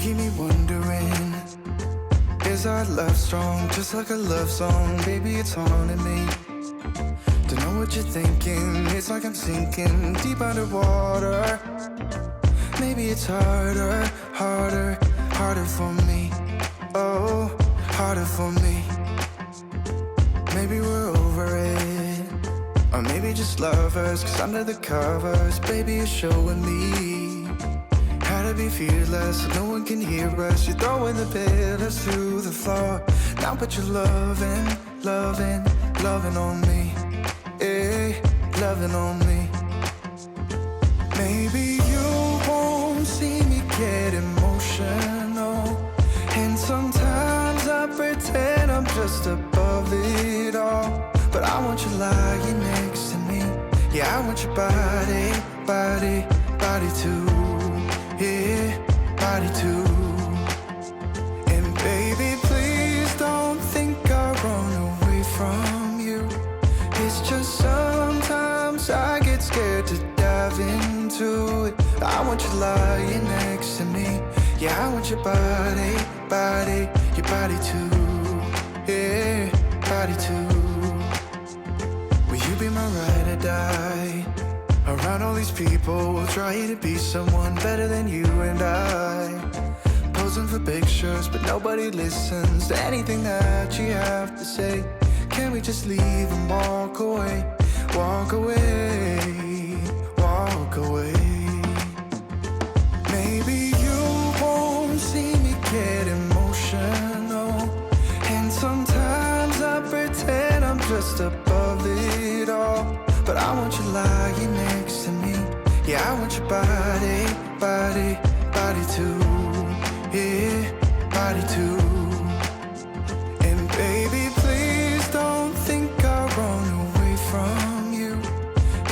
keep me wondering, is our love strong, just like a love song? Baby, it's haunting me. Don't know what you're thinking, it's like I'm sinking deep underwater. Maybe it's harder, harder, harder for me. Oh, harder for me. Maybe we're over it, or maybe just lovers, cause under the covers, baby, you're showing me how to be fearless so no one can hear us. You're throwing the pillars through the floor. Now put your loving, loving, loving on me. Eh, loving on me. Maybe you won't see me get emotional, and sometimes I pretend I'm just above it all. But I want you lying next to me. Yeah, I want your body, body, body too. Yeah, body too. And baby, please don't think I'll run away from you. It's just sometimes I get scared to dive into it. I want you lying next to me. Yeah, I want your body, body, your body too. Yeah, body too. Will you be my ride or die? Around all these people, we'll try to be someone better than you and I. Posing for pictures, but nobody listens to anything that you have to say. Can we just leave and walk away? Walk away, walk away. Maybe you won't see me get emotional, and sometimes I pretend I'm just above it all. But I want you lying next to me. Yeah, I want your body, body, body too. Yeah, body too. And baby, please don't think I'll run away from you.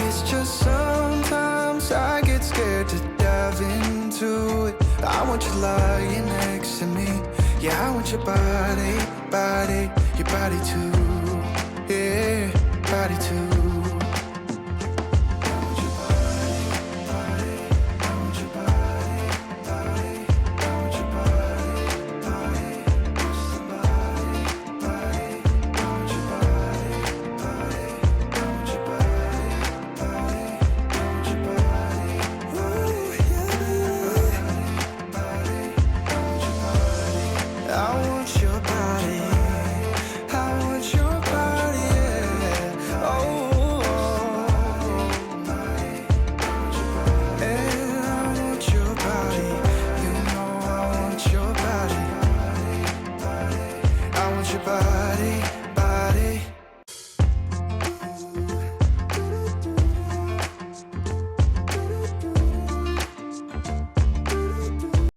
It's just sometimes I get scared to dive into it. I want you lying next to me. Yeah, I want your body, body, your body too. Yeah, body too.